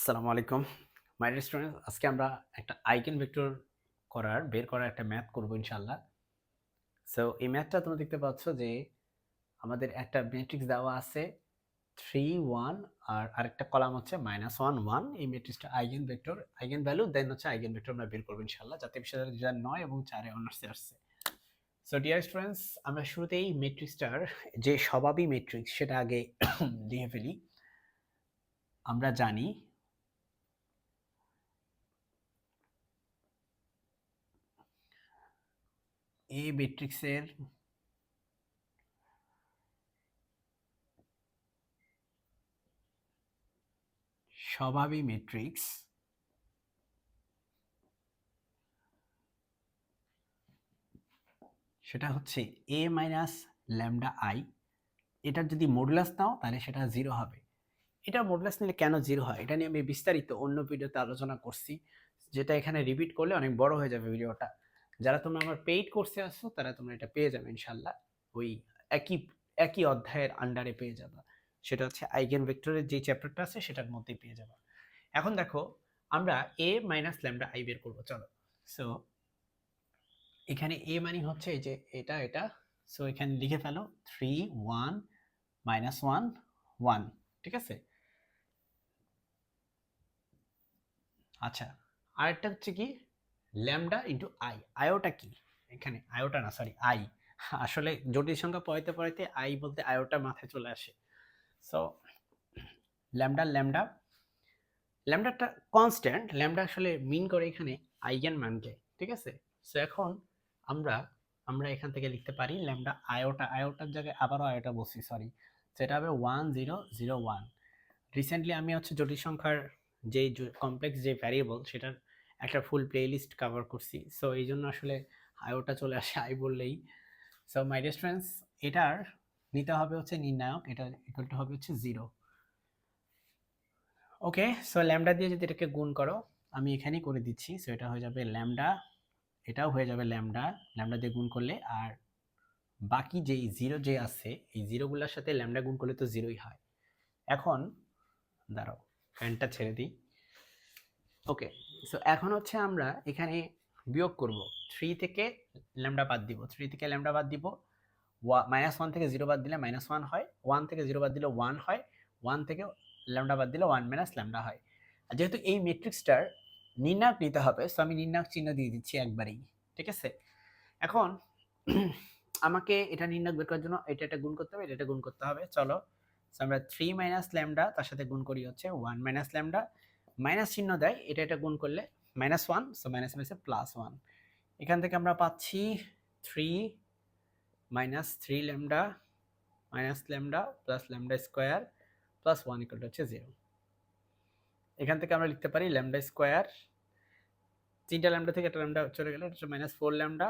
আসসালামু আলাইকুম my dear students. আজকে আমরা একটা আইগেন ভেক্টর বের করার একটা ম্যাথ করব ইনশাআল্লাহ। সো এই ম্যাথটা তোমরা দেখতে পাচ্ছ যে আমাদের একটা ম্যাট্রিক্স দেওয়া আছে 3 1 আর আরেকটা কলাম হচ্ছে -1 1। এই ম্যাট্রিক্সটা আইগেন ভেক্টর, আইগেন ভ্যালু দেন হচ্ছে আইগেন ভেক্টর আমরা বের করব ইনশাআল্লাহ, যাতে বিষয়টা 9 এবং 4 এ অনার্সে আসছে। সো ডিয়ার স্টুডেন্টস, আমরা শুরুতেই ম্যাট্রিক্সটার যে স্বভাবী ম্যাট্রিক্স সেটা আগে লিখে ফেলি। আমরা জানি এই ম্যাট্রিক্সের স্বভাবী ম্যাট্রিক্স সেটা হচ্ছে a মাইনাস ল্যামডা আই। এটার যদি মডুলাস নাও তাহলে সেটা 0 হবে। এটা মডুলাস নিলে কেন 0 হয় এটা নিয়ে আমি বিস্তারিত অন্য ভিডিওতে আলোচনা করছি, যেটা এখানে রিপিট করলে অনেক বড় হয়ে যাবে ভিডিওটা। যারা তোমরা আমার পেইড কোর্সে আসছো তারা তোমরা এটা পেয়ে যাবে ইনশাল্লাহ, ওই একই একই অধ্যায়ের আন্ডারে পেয়ে যাবে। সেটা হচ্ছে আইগেন ভেক্টরের যে চ্যাপ্টারটা আছে সেটার মধ্যেই পেয়ে যাবে। এখন দেখো, আমরা a মাইনাস ল্যামডা আই বের করবো, চলো। সো এখানে a মানে হচ্ছে এই যে এটা এটা। সো এখানে লিখে ফেলো 3 1 -1 1, ঠিক আছে। আচ্ছা, আরেকটা হচ্ছে কি ল্যামডা ইন্টু আই। আয়োটা কি? এখানে আয়োটা না, সরি আই। আসলে জটিল সংখ্যা পড়াইতে পড়াইতে আই বলতে আয়োটা মাথায় চলে আসে। সো ল্যামডা ল্যামডা ল্যামডাটা কনস্ট্যান্ট, ল্যামডা আসলে মিন করে এখানে আইগেন মানকে, ঠিক আছে। সো এখন আমরা আমরা এখান থেকে লিখতে পারি ল্যামডা আয়োটা, আয়োটার জায়গায় আবারও আয়োটা বসি, সরি। সেটা হবে 1 0 0 1। রিসেন্টলি আমি হচ্ছে জটিল সংখ্যার যে কমপ্লেক্স যে ভ্যারিয়েবল সেটার একটা ফুল প্লেলিস্ট কভার করছি। সো এই জন্য আসলে আয়োটা চলে আসে আই বললেই। সো মাই ডিয়ার স্টুডেন্টস, এটার নিতে হবে হচ্ছে নির্ণায়ক, এটা ইকুয়াল টু হবে হচ্ছে 0। ওকে, সো ল্যামডা দিয়ে যদি এটাকে গুণ করো, আমি এখানেই করে দিচ্ছি। সো এটা হয়ে যাবে ল্যামডা, এটাও হয়ে যাবে ল্যামডা, ল্যামডা দিয়ে গুণ করলে, আর বাকি যেই জিরো যে আছে এই জিরোগুলোর সাথে ল্যামডা গুণ করলে তো জিরোই হয়। এখন দাঁড়াও, ফ্যানটা ছেড়ে দিই। ওকে, সো এখন হচ্ছে আমরা এখানে বিয়োগ করব। 3 থেকে ল্যামডা বাদ দিব, 3 থেকে ল্যামডা বাদ দিব। -1 থেকে 0 বাদ দিলে -1 হয়, 1 থেকে 0 বাদ দিলে 1 হয়, 1 থেকে ল্যামডা বাদ দিলে 1 মাইনাস ল্যামডা হয়। আর যেহেতু এই ম্যাট্রিক্সটার নির্ণায়ক নিতে হবে, সো আমি নির্ণায়ক চিহ্ন দিয়ে দিচ্ছি একবারেই, ঠিক আছে। এখন আমাকে এটা নির্ণায়ক বের করার জন্য এটা গুণ করতে হবে, এটা গুণ করতে হবে, চলো। সো আমরা 3 মাইনাস ল্যামডা তার সাথে গুণ করি হচ্ছে 1 মাইনাস ল্যামডা, মাইনাস চিহ্ন দেয়, এটা গুণ করলে -1, সো মাইনাস মাইনাসে +1। এখান থেকে আমরা পাচ্ছি 3 minus 3 lambda minus lambda plus lambda square plus 1 equal to হচ্ছে 0। এখান থেকে আমরা লিখতে পারি ল্যামডা স্কোয়ার, 3টা ল্যামডা থেকে একটা ল্যামডা চলে গেলে এটা হচ্ছে -4 ল্যামডা,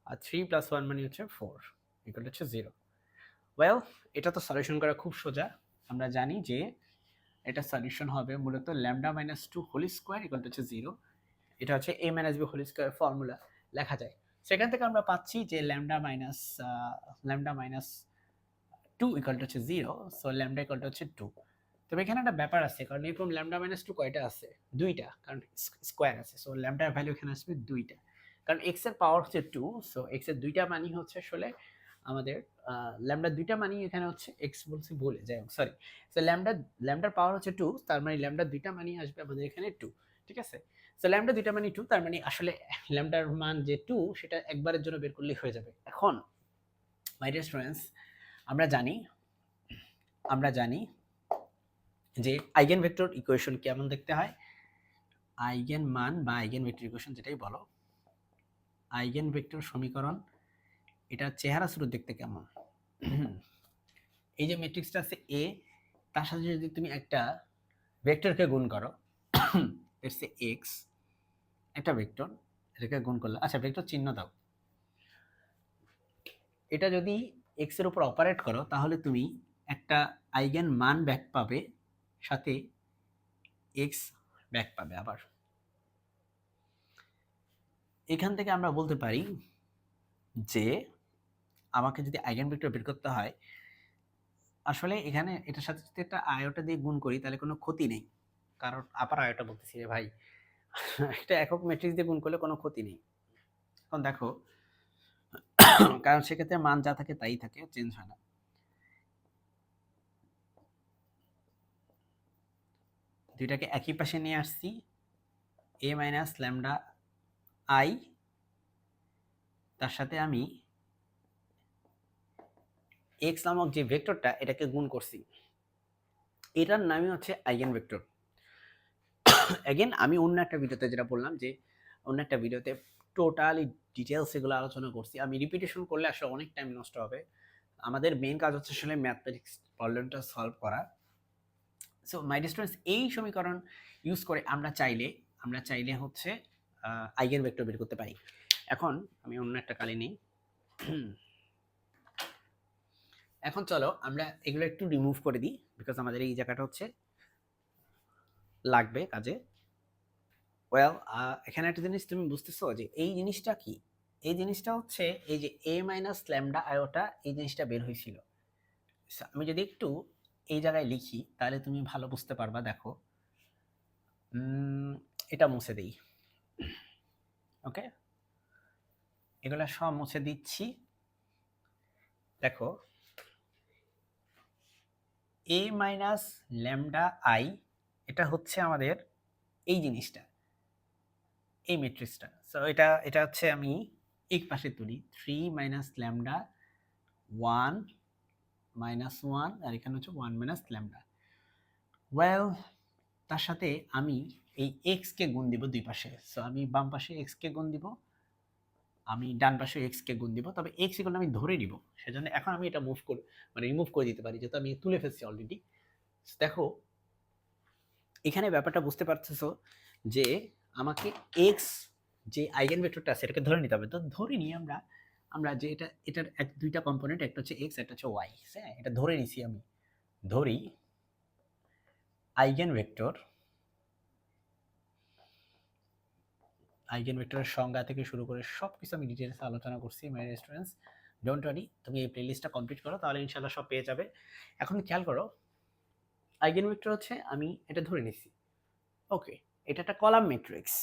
আর 3 + 1 মানে হচ্ছে 4 ইকুয়াল টু হচ্ছে 0। ওয়েল, এটা তো সলিউশন করা খুব সোজা। আমরা জানি যে এটা সলিউশন হবে মূলত lambda minus 2 whole square equal to হচ্ছে 0। এটা হচ্ছে a minus b whole square formula লেখা যায়। সেখান থেকে আমরা পাচ্ছি যে ল্যামডা মাইনাস 2 ইকুয়াল টু হচ্ছে 0। সো ল্যামডা ইকুয়াল টু হচ্ছে 2। তবে এখানে একটা ব্যাপার আছে, কারণ এরকম ল্যামডা মাইনাস 2 কয়টা আছে? দুইটা, কারণ স্কোয়ার আছে। সো ল্যামডার ভ্যালু এখানে আসবে দুইটা, কারণ x এর পাওয়ার হচ্ছে 2। সো x এর দুইটা মানই হচ্ছে আসলে আমাদের ল্যামডা দুইটা মানই এখানে হচ্ছে x বলছি বলে, যাই হোক সরি। সো ল্যামডার পাওয়ার হচ্ছে 2, তার মানে ল্যামডা দুইটা মানই আসবে আমাদের এখানে 2, ঠিক আছে। সো ল্যামডা দুইটা মানই 2, তার মানে আসলে ল্যামডার মান যে 2 সেটা একবারের জন্য বের করলেই হয়ে যাবে। এখন মাই ডিয়ার স্টুডেন্টস, আমরা জানি আমরা জানি যে আইগেন ভেক্টর ইকুয়েশন কেমন দেখতে হয়। আইগেন মান বা আইগেন ভেক্টর ইকুয়েশন যেটাই বলো, আইগেন ভেক্টর সমীকরণ, এটা চেহারা শুরু দেখতে কেমন? এই যে ম্যাট্রিক্সটা আছে এ, তার সাথে যদি তুমি একটা ভেক্টরকে গুণ করো, লেটস সে এক্স, একটা ভেক্টর, এটাকে গুণ করলে, আচ্ছা ভেক্টর চিহ্ন দাও, এটা যদি এক্স এর উপর অপারেট করো তাহলে তুমি একটা আইগেন মান ব্যাক পাবে, সাথে এক্স ব্যাক পাবে। আবার এখান থেকে আমরা বলতে পারি যে আমাকে যদি আইগেন ভেক্টর বের করতে হয়, আসলে এখানে এটার সাথে যদি একটা আয়োটা দিয়ে গুণ করি তাহলে কোনো ক্ষতি নেই, কারণ আবার আরেকটা বলতেছি যে ভাই একটা একক ম্যাট্রিক্স দিয়ে গুণ করলে কোনো ক্ষতি নেই। এখন দেখো কারণ সেক্ষেত্রে মান যা থাকে তাই থাকে, চেঞ্জ হয় না। দুইটাকে একই পাশে নিয়ে আসছি, a মাইনাস ল্যামডা আই, তার সাথে আমি এক্স নামক যে ভেক্টরটা এটাকে গুণ করছি, এটার নামই হচ্ছে আইগেন ভেক্টর। এগেন আমি অন্য একটা ভিডিওতে যেটা বললাম যে অন্য একটা ভিডিওতে টোটালি ডিটেলস এগুলো আলোচনা করছি, আমি রিপিটেশন করলে আসলে অনেক টাইম নষ্ট হবে। আমাদের মেইন কাজ হচ্ছে আসলে ম্যাথমেটিক্স প্রবলেমটা সলভ করা। সো মাই স্টুডেন্টস, এই সমীকরণ ইউজ করে আমরা চাইলে হচ্ছে আইগেন ভেক্টর বের করতে পারি। এখন আমি অন্য একটা কালি নিই। এখন চলো আমরা এগুলো একটু রিমুভ করে দিই, বিকজ আমাদের এই জায়গাটা হচ্ছে লাগবে কাজে। ওয়েল, এখানে একটা জিনিস তুমি বুঝতেছো যে এই জিনিসটা কি, এই জিনিসটা হচ্ছে এই যে a মাইনাস ল্যামডা আয়োটা, এই জিনিসটা বের হয়েছিল। আমি যদি একটু এই জায়গায় লিখি তাহলে তুমি ভালো বুঝতে পারবা। দেখো এটা মুছে দেই, ওকে, এগুলা সব মুছে দিচ্ছি। দেখো a মাইনাস ল্যামডা আই, এটা হচ্ছে আমাদের এই জিনিসটা, এই ম্যাট্রিক্সটা। সো এটা এটা হচ্ছে আমি এক পাশে তুলি, 3 মাইনাস ল্যামডা 1 মাইনাস 1, আর এখানে হচ্ছে 1 মাইনাস ল্যামডা। ওয়েল, তার সাথে আমি এই এক্স কে গুণ দিব দুই পাশে। সো আমি বাম পাশে এক্স কে গুণ দিব, আমি ডান পাশে এক্স কে গুণ দিব, তবে এক্স এগুলো আমি ধরে নিব। সেজন্য এখন আমি এটা মুভ করে মানে রিমুভ করে দিতে পারি, যেহেতু আমি তুলে ফেলছি অলরেডি। দেখো এখানে ব্যাপারটা বুঝতে পারতেছো যে আমাকে এক্স যে আইগেন ভেক্টরটা আছে এটাকে ধরে নিতে হবে। তো ধরে নিই আমরা আমরা যে এটার দুইটা কম্পোনেন্ট, একটা হচ্ছে এক্স, একটা হচ্ছে ওয়াই। হ্যাঁ, এটা ধরে নিছি আমি। ধরি আইগেন ভেক্টর, আইগেন ভেক্টরের সংজ্ঞা থেকে শুরু করে সব কিছু আমি ডিটেলসে আলোচনা করছি। মাই স্টুডেন্টস, ডোন্ট ওয়ারি, তুমি এই প্লেলিস্টটা কমপ্লিট করো, তাহলে ইনশাআল্লাহ সব পেয়ে যাবে। এখন খেয়াল করো, আইগেন ভেক্টর হচ্ছে আমি এটা ধরে নিছি, ওকে, এটা একটা কলাম ম্যাট্রিক্স,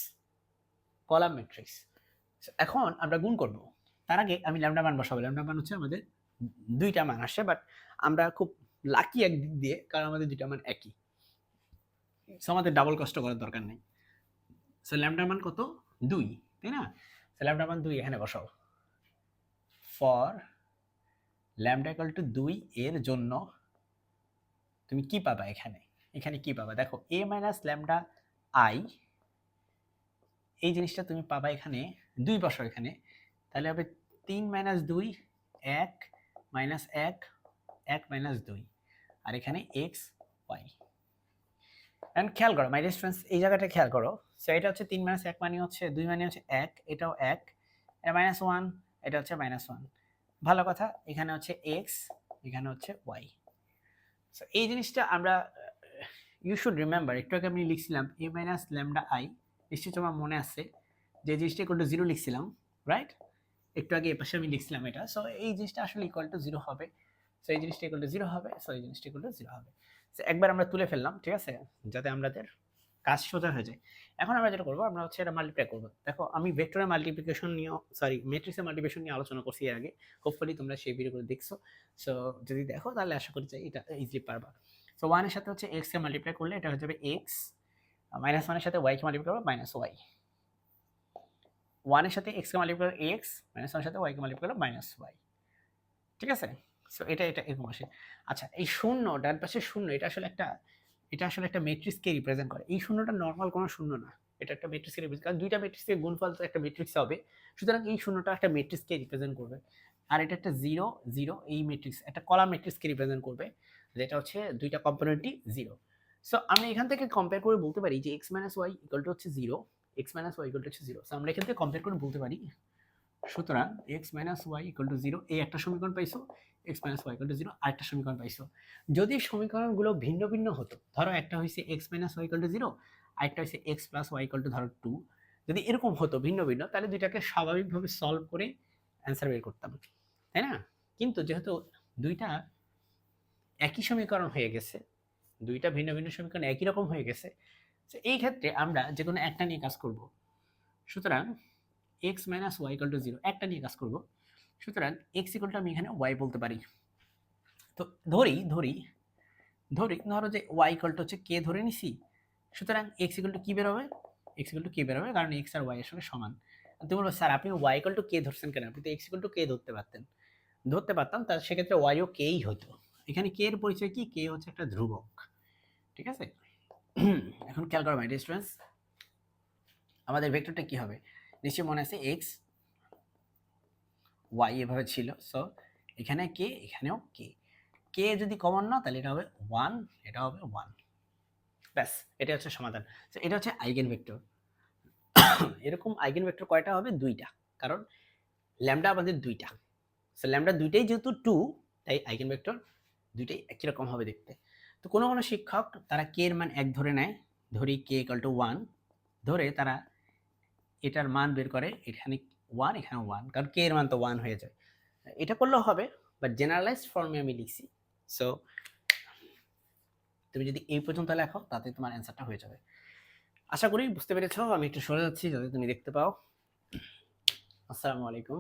কলাম ম্যাট্রিক্স। এখন আমরা গুণ করব, তার আগে আমি ল্যামডা মান বসাবো। ল্যামডা মান হচ্ছে আমাদের দুইটা মান আসে, বাট আমরা খুব লাকি একদিক দিয়ে, কারণ আমাদের দুইটা মান একই, সো আমাদের ডাবল কষ্ট করার দরকার নেই। সো ল্যামডা মান কত? 2, তাই না? সো ল্যামডা মান 2 এখানে বসাও। ফর ল্যামডা ইকুয়াল টু 2 এর জন্য তুমি কি পাবা এখানে? এখানে কি পাবা? দেখো a মাইনাস ল্যামডা আই, এই জিনিসটা তুমি পাবা এখানে 2 বসাও এখানে, তাহলে হবে 3 মাইনাস 2, 1 মাইনাস 1, 1 মাইনাস 2, আর এখানে এক্স ওয়াই। এন্ড খেয়াল করো মাই ডিয়ার স্টুডেন্টস, এই জায়গাটা খেয়াল করো। সো এটা হচ্ছে 3 মাইনাস 1 মানে হচ্ছে 2 মানে হচ্ছে 1, এটাও 1, এটা মাইনাস 1, এটা হচ্ছে মাইনাস 1। ভালো কথা, এখানে হচ্ছে এক্স, এখানে হচ্ছে ওয়াই। সো এই জিনিসটা আমরা ইউ শুড রিমেম্বার, একটু আগে আমি লিখছিলাম a মাইনাস ল্যামডা আই, নিশ্চয়ই তোমার মনে আছে যে জিনিসটা ইকুয়াল টু 0 লিখছিলাম, রাইট? একটু আগে এ পাশে আমি লিখছিলাম এটা। সো এই জিনিসটা আসলে ইকুয়াল টু 0 হবে। সো এই জিনিসটা ইকুয়াল টু 0 হবে, সো এই জিনিসটা ইকুয়াল টু 0 হবে। সো একবার আমরা তুলে ফেললাম, ঠিক আছে, যাতে আমাদের কাজ সোজা হয়ে যায়। এখন আমরা যেটা করবো, আমরা হচ্ছে এটা মাল্টিপ্লাই করবো। দেখো আমি ভেক্টরের মাল্টিপ্লিকেশন নিয়ে, সরি ম্যাট্রিক্সের মাল্টিপ্লিকেশন নিয়ে আলোচনা করছি এর আগে, হোপফুলি তোমরা সেই ভিডিওগুলো দেখছো। সো যদি দেখো তাহলে আশা করি যে এটা ইজিলি পারবা। সো 1 এর সাথে হচ্ছে x কে মাল্টিপ্লাই করলে এটা হয়ে যাবে x, মাইনাস 1 এর সাথে y কে মাল্টিপ্লাই করবে মাইনাস y, 1 এর সাথে x কে মাল্টিপ্লাই করলে x, মাইনাস 1 এর সাথে y কে মাল্টিপ্লাই করলে মাইনাস y। ঠিক আছে? সো এটা এটা এরকম আসে। আচ্ছা, এই শূন্য, ডান পাশে শূন্য, এটা আসলে একটা ম্যাট্রিক্সকে রিপ্রেজেন্ট করে। এই শূন্যটা নরমাল কোনো শূন্য না, এটা একটা ম্যাট্রিক্সকে রিপ্রেজেন্ট, কারণ দুইটা ম্যাট্রিক্সের গুণফল তো একটা ম্যাট্রিক্স হবে। সুতরাং এই শূন্যটা একটা ম্যাট্রিক্সকে রিপ্রেজেন্ট করবে। আর এটা একটা 0 0, এই ম্যাট্রিক্স একটা কলাম ম্যাট্রিক্সকে রিপ্রেজেন্ট করবে, যেটা হচ্ছে দুইটা কম্পোনেন্টই 0। সো আমরা এখান থেকে কম্পেয়ার করে বলতে পারি যে x - y = হচ্ছে 0, x - y = হচ্ছে 0। সো আমরা এখান থেকে কম্পেয়ার করে বলতে পারি, সুতরাং x - y = 0, এই একটা সমীকরণ পাইছো, x - y = 0 আরেকটা সমীকরণ পাইছো। যদি সমীকরণগুলো ভিন্ন ভিন্ন হতো, ধরো একটা হইছে x - y = 0, আরেকটা হইছে x + y = ধরো 2, যদি এরকম হতো ভিন্ন ভিন্ন, তাহলে দুইটাকে স্বাভাবিকভাবে সলভ করে অ্যান্সার বের করতাম, তাই না? কিন্তু যেহেতু দুইটা একই সমীকরণ হয়ে গেছে, দুইটা ভিন্ন ভিন্ন সমীকরণ একই রকম হয়ে গেছে, তো এই ক্ষেত্রে আমরা যে কোনো একটা নিয়ে কাজ করব। সুতরাং x minus Y equal to 0 একটা নিয়ে কাজ করব। সুতরাং x ইকুয়াল টু আমি এখানে y বলতে পারি। তো ধরো যে y ইকুয়াল টু হচ্ছে k ধরে নিছি। সুতরাং x ইকুয়াল টু কি বের হবে? x ইকুয়াল টু k বের হবে, কারণ x আর y আসলে সমান। তুমি বলবে স্যার আপনি y ইকুয়াল টু k ধরছেন কেন? আপনি তো x ইকুয়াল টু k ধরতে পারতাম, তার সেক্ষেত্রে y ও k ই হতো। এখানে k এর পরিচয় কি? k হচ্ছে একটা ধ্রুবক, ঠিক আছে? এখন খেয়াল করো মাই ডিয়ার স্টুডেন্টস, আমাদের ভেক্টরটা কি হবে? নিশ্চয়ই মনে আছে x y এভাবে ছিল, সো এখানে k, এখানেও k। k যদি কমন না, তাহলে এটা হবে 1, এটা হবে 1। ব্যাস, এটা হচ্ছে সমাধান। তো এটা হচ্ছে আইগেন ভেক্টর। এরকম আইগেন ভেক্টর কয়টা হবে? দুইটা, কারণ ল্যামডা আমাদের দুইটা। সো ল্যামডা দুইটাই যেহেতু 2, তাই আইগেন ভেক্টর দুইটাই একই রকম হবে দেখতে। তো কোনো কোনো শিক্ষক তারা k এর মান 1 ধরে নেয়, ধরি k ইকুয়াল টু 1 ধরে তারা এটার মান বের করে, এখানে 1 এখানে 1, কারণ k এর মান তো 1 হয়ে যায়। এটা করলেও হবে, বাট জেনারেলাইজড ফর্মে আমি লিখছি। সো তুমি যদি এই পর্যন্ত লেখো, তাতে তোমার অ্যান্সারটা হয়ে যাবে। আশা করি বুঝতে পেরেছো। আমি একটু সরে যাচ্ছি যাতে তুমি দেখতে পাও। আসসালামু আলাইকুম।